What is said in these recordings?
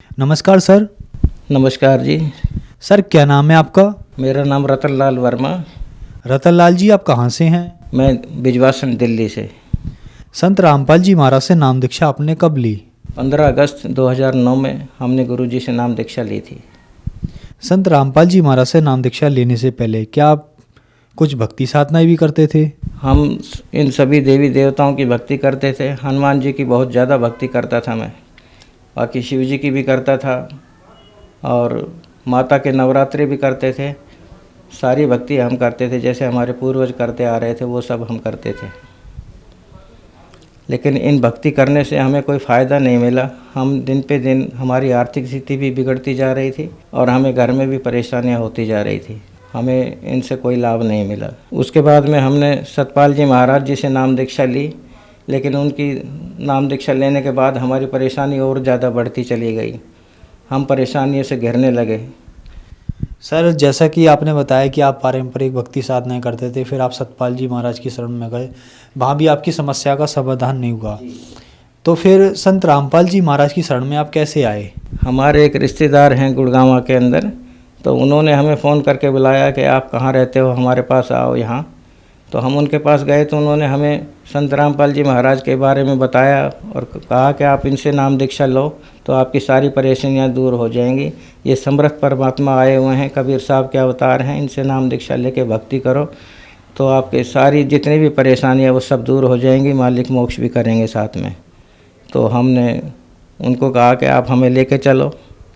नमस्कार सर। नमस्कार जी। सर क्या नाम है आपका? मेरा नाम रतन लाल वर्मा। रतन लाल जी, आप कहाँ से हैं? मैं बिजवासन दिल्ली से। संत रामपाल जी महाराज से नाम दीक्षा आपने कब ली? 15 अगस्त 2009 में हमने गुरुजी से नाम दीक्षा ली थी। संत रामपाल जी महाराज से नाम दीक्षा लेने से पहले क्या आप कुछ भक्ति साधनाएं भी करते थे? हम इन सभी देवी देवताओं की भक्ति करते थे। हनुमान जी की बहुत ज़्यादा भक्ति करता था मैं, बाकी शिव जी की भी करता था और माता के नवरात्रि भी करते थे। सारी भक्ति हम करते थे, जैसे हमारे पूर्वज करते आ रहे थे वो सब हम करते थे। लेकिन इन भक्ति करने से हमें कोई फ़ायदा नहीं मिला। हम दिन पे दिन हमारी आर्थिक स्थिति भी बिगड़ती जा रही थी और हमें घर में भी परेशानियां होती जा रही थी। हमें इनसे कोई लाभ नहीं मिला। उसके बाद में हमने सतपाल जी महाराज जी से नाम दीक्षा ली, लेकिन उनकी नाम दीक्षा लेने के बाद हमारी परेशानी और ज़्यादा बढ़ती चली गई। हम परेशानियों से घिरने लगे। सर जैसा कि आपने बताया कि आप पारंपरिक भक्ति साधनाएं करते थे, फिर आप सतपाल जी महाराज की शरण में गए, वहाँ भी आपकी समस्या का समाधान नहीं हुआ, तो फिर संत रामपाल जी महाराज की शरण में आप कैसे आए? हमारे एक रिश्तेदार हैं गुड़गांव के अंदर, तो उन्होंने हमें फ़ोन करके बुलाया कि आप कहाँ रहते हो, हमारे पास आओ यहाँ। तो हम उनके पास गए तो उन्होंने हमें संत रामपाल जी महाराज के बारे में बताया और कहा कि आप इनसे नाम दीक्षा लो तो आपकी सारी परेशानियां दूर हो जाएंगी। ये समर्थ परमात्मा आए हुए हैं, कबीर साहब के अवतार हैं, इनसे नाम दीक्षा लेके भक्ति करो तो आपके सारी जितनी भी परेशानियां वो सब दूर हो जाएंगी, मालिक मोक्ष भी करेंगे साथ में। तो हमने उनको कहा कि आप हमें लेके चलो,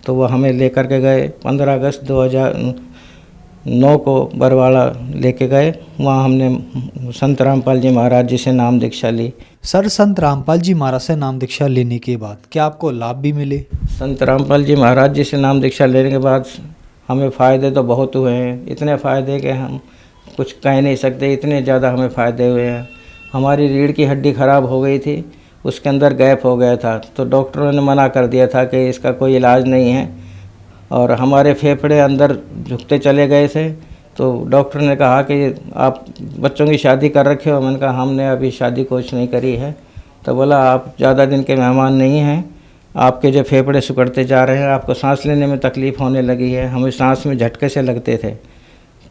तो वो हमें लेकर के गए। 15 अगस्त 2009 को बरवाड़ा लेके गए। वहाँ हमने संत रामपाल जी महाराज जी से नाम दीक्षा ली। सर संत रामपाल जी महाराज से नाम दीक्षा लेने के बाद क्या आपको लाभ भी मिले? संत रामपाल जी महाराज जी से नाम दीक्षा लेने के बाद हमें फ़ायदे तो बहुत हुए हैं। इतने फ़ायदे कि हम कुछ कह नहीं सकते, इतने ज़्यादा हमें फ़ायदे हुए हैं। हमारी रीढ़ की हड्डी ख़राब हो गई थी, उसके अंदर गैप हो गया था, तो डॉक्टरों ने मना कर दिया था कि इसका कोई इलाज नहीं है। और हमारे फेफड़े अंदर झुकते चले गए थे, तो डॉक्टर ने कहा कि आप बच्चों की शादी कर रखे हो। मैंने कहा हमने अभी शादी कुछ नहीं करी है। तो बोला आप ज़्यादा दिन के मेहमान नहीं हैं, आपके जो फेफड़े सिकुड़ते जा रहे हैं, आपको सांस लेने में तकलीफ़ होने लगी है, हमें सांस में झटके से लगते थे।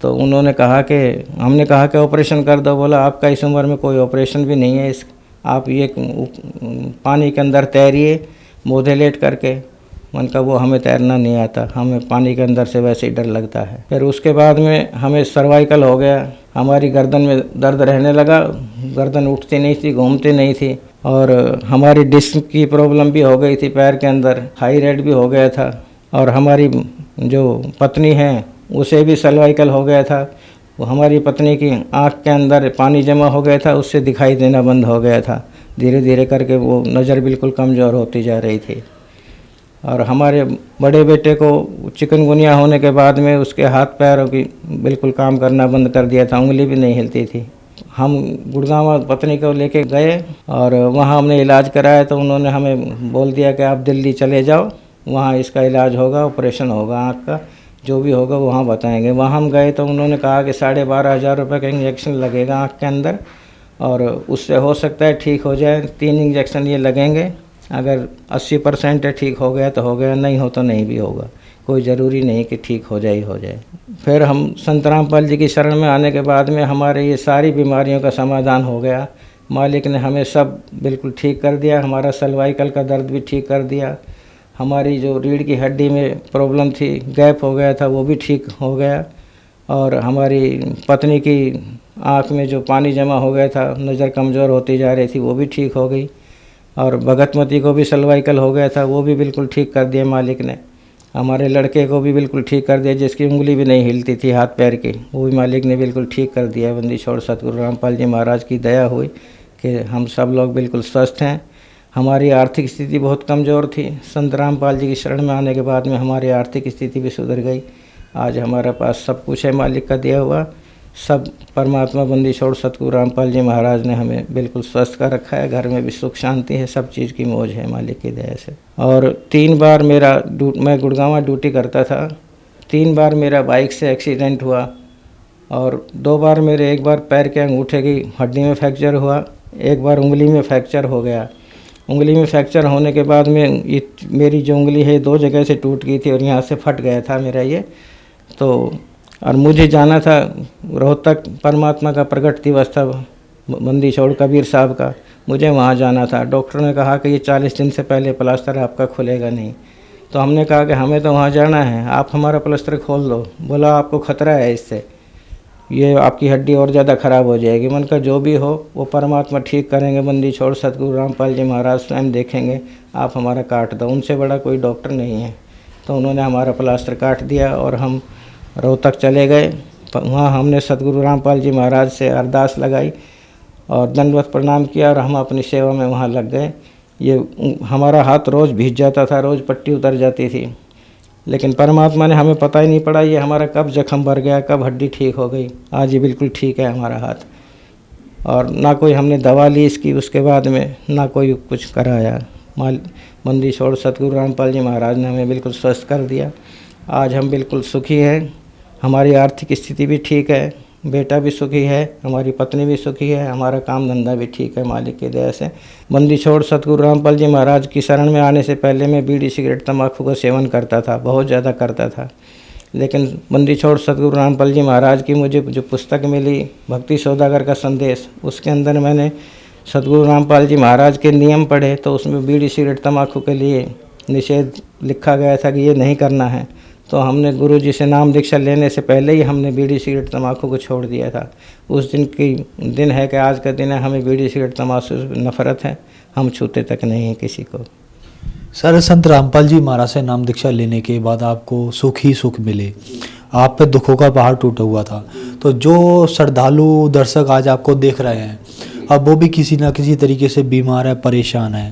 तो उन्होंने कहा कि हमने कहा कि ऑपरेशन कर दो। बोला आपका इस उम्र में कोई ऑपरेशन भी नहीं है, आप ये पानी के अंदर तैरिए मोधे लेट करके। मन का वो हमें तैरना नहीं आता, हमें पानी के अंदर से वैसे ही डर लगता है। फिर उसके बाद में हमें सर्वाइकल हो गया, हमारी गर्दन में दर्द रहने लगा, गर्दन उठती नहीं थी, घूमती नहीं थी, और हमारी डिस्क की प्रॉब्लम भी हो गई थी, पैर के अंदर थायराइड भी हो गया था, और हमारी जो पत्नी है उसे भी सर्वाइकल हो गया था। वो हमारी पत्नी की आँख के अंदर पानी जमा हो गया था, उससे दिखाई देना बंद हो गया था। धीरे धीरे करके वो नज़र बिल्कुल कमज़ोर होती जा रही थी। और हमारे बड़े बेटे को चिकनगुनिया होने के बाद में उसके हाथ पैरों की बिल्कुल काम करना बंद कर दिया था, उंगली भी नहीं हिलती थी। हम गुड़गांव पत्नी को लेके गए और वहाँ हमने इलाज कराया, तो उन्होंने हमें बोल दिया कि आप दिल्ली चले जाओ, वहाँ इसका इलाज होगा, ऑपरेशन होगा आँख का, जो भी होगा वहाँ बताएंगे। वहाँ हम गए तो उन्होंने कहा कि 12,500 रुपये का इंजेक्शन लगेगा आँख के अंदर, और उससे हो सकता है ठीक हो जाए। 3 इंजेक्शन ये लगेंगे, अगर 80% ठीक हो गया तो हो गया, नहीं हो तो नहीं भी होगा, कोई ज़रूरी नहीं कि ठीक हो जाए ही हो जाए। फिर हम संत रामपाल जी की शरण में आने के बाद में हमारे ये सारी बीमारियों का समाधान हो गया। मालिक ने हमें सब बिल्कुल ठीक कर दिया, हमारा सर्वाइकल का दर्द भी ठीक कर दिया, हमारी जो रीढ़ की हड्डी में प्रॉब्लम थी, गैप हो गया था, वो भी ठीक हो गया, और हमारी पत्नी की आँख में जो पानी जमा हो गया था, नज़र कमज़ोर होती जा रही थी, वो भी ठीक हो गई, और भगतमती को भी सर्वाइकल हो गया था, वो भी बिल्कुल ठीक कर दिया मालिक ने। हमारे लड़के को भी बिल्कुल ठीक कर दिया, जिसकी उंगली भी नहीं हिलती थी हाथ पैर की, वो भी मालिक ने बिल्कुल ठीक कर दिया। बंदी छोड़ सतगुरु रामपाल जी महाराज की दया हुई कि हम सब लोग बिल्कुल स्वस्थ हैं। हमारी आर्थिक स्थिति बहुत कमज़ोर थी, संत रामपाल जी की शरण में आने के बाद में हमारी आर्थिक स्थिति भी सुधर गई। आज हमारे पास सब कुछ है मालिक का दिया हुआ, सब परमात्मा बंदी छोड़ सतगुरु रामपाल जी महाराज ने हमें बिल्कुल स्वस्थ कर रखा है। घर में भी सुख शांति है, सब चीज़ की मौज है मालिक की दया से। और 3 बार मैं गुड़गांव ड्यूटी करता था, 3 बार मेरा बाइक से एक्सीडेंट हुआ, और 2 बार मेरे, एक बार पैर के अंगूठे की हड्डी में फ्रैक्चर हुआ, एक बार उंगली में फ्रैक्चर हो गया। उंगली में फ्रैक्चर होने के बाद में ये मेरी जो उंगली है 2 जगह से टूट गई थी और यहाँ से फट गया था मेरा ये। तो और मुझे जाना था रोहतक, परमात्मा का प्रकट दिवस था बंदी छोड़ कबीर साहब का, मुझे वहाँ जाना था। डॉक्टर ने कहा कि ये 40 दिन से पहले प्लास्टर आपका खुलेगा नहीं। तो हमने कहा कि हमें तो वहाँ जाना है, आप हमारा प्लास्टर खोल दो। बोला आपको ख़तरा है इससे, ये आपकी हड्डी और ज़्यादा ख़राब हो जाएगी। मन का जो भी हो वो परमात्मा ठीक करेंगे, बंदी छोड़ सतगुरु रामपाल जी महाराज स्वयं देखेंगे, आप हमारा काट दो, उनसे बड़ा कोई डॉक्टर नहीं है। तो उन्होंने हमारा प्लास्टर काट दिया और हम रोहतक चले गए। वहाँ हमने सतगुरु रामपाल जी महाराज से अरदास लगाई और दंडवत प्रणाम किया और हम अपनी सेवा में वहाँ लग गए। ये हमारा हाथ रोज़ भीग जाता था, रोज़ पट्टी उतर जाती थी, लेकिन परमात्मा ने हमें पता ही नहीं पड़ा ये हमारा कब जख्म भर गया, कब हड्डी ठीक हो गई। आज ये बिल्कुल ठीक है हमारा हाथ, और ना कोई हमने दवा ली इसकी, उसके बाद में ना कोई कुछ कराया। बंदी छोड़ सतगुरु रामपाल जी महाराज ने हमें बिल्कुल स्वस्थ कर दिया। आज हम बिल्कुल सुखी हैं, हमारी आर्थिक स्थिति भी ठीक है, बेटा भी सुखी है, हमारी पत्नी भी सुखी है, हमारा काम धंधा भी ठीक है मालिक की दया से। बंदी छोड़ सतगुरु रामपाल जी महाराज की शरण में आने से पहले मैं बीड़ी सिगरेट तंबाकू का सेवन करता था, बहुत ज़्यादा करता था। लेकिन बंदी छोड़ सतगुरु रामपाल जी महाराज की मुझे जो पुस्तक मिली भक्ति सौदागर का संदेश, उसके अंदर मैंने सतगुरु रामपाल जी महाराज के नियम पढ़े। तो उसमें बीड़ी सिगरेट तंबाकू के लिए निषेध लिखा गया था कि ये नहीं करना है। तो हमने गुरु जी से नाम दीक्षा लेने से पहले ही हमने बीड़ी सिगरेट तंबाकू को छोड़ दिया था। उस दिन की दिन है कि आज का दिन है, हमें बीड़ी सिगरेट तंबाकू से नफरत है, हम छूते तक नहीं हैं किसी को। सर, संत रामपाल जी महाराज से नाम दीक्षा लेने के बाद आपको सुख ही सुख मिले, आप पे दुखों का पहाड़ टूटा हुआ था। तो जो श्रद्धालु दर्शक आज आपको देख रहे हैं, अब वो भी किसी ना किसी तरीके से बीमार है, परेशान है,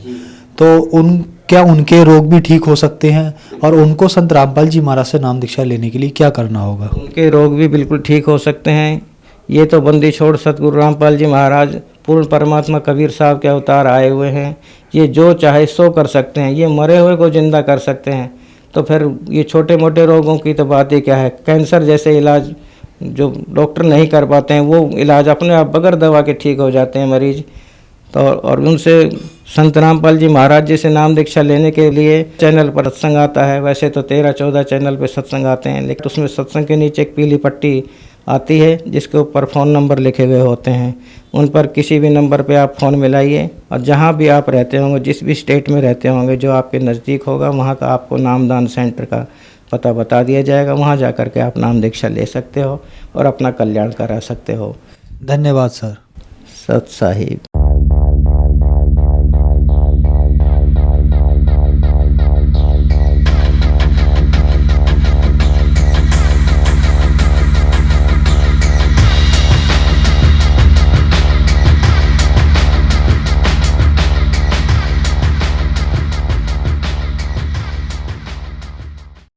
तो क्या उनके रोग भी ठीक हो सकते हैं? और उनको संत रामपाल जी महाराज से नाम दीक्षा लेने के लिए क्या करना होगा? उनके रोग भी बिल्कुल ठीक हो सकते हैं। ये तो बंदी छोड़ सतगुरु रामपाल जी महाराज पूर्ण परमात्मा कबीर साहब के अवतार आए हुए हैं। ये जो चाहे सो कर सकते हैं, ये मरे हुए को जिंदा कर सकते हैं। तो फिर ये छोटे मोटे रोगों की तो बात ही क्या है। कैंसर जैसे इलाज जो डॉक्टर नहीं कर पाते हैं, वो इलाज अपने आप बगैर दवा के ठीक हो जाते हैं मरीज। तो और उनसे संत रामपाल जी महाराज जी से नाम दीक्षा लेने के लिए चैनल पर सत्संग आता है। वैसे तो 13-14 चैनल पे सत्संग आते हैं, लेकिन उसमें सत्संग के नीचे एक पीली पट्टी आती है जिसके ऊपर फ़ोन नंबर लिखे हुए होते हैं। उन पर किसी भी नंबर पे आप फ़ोन मिलाइए, और जहाँ भी आप रहते होंगे, जिस भी स्टेट में रहते होंगे, जो आपके नज़दीक होगा, वहाँ का आपको नामदान सेंटर का पता बता दिया जाएगा। वहाँ जा कर के आप नाम दीक्षा ले सकते हो और अपना कल्याण करा सकते हो। धन्यवाद सर। सत साहिब।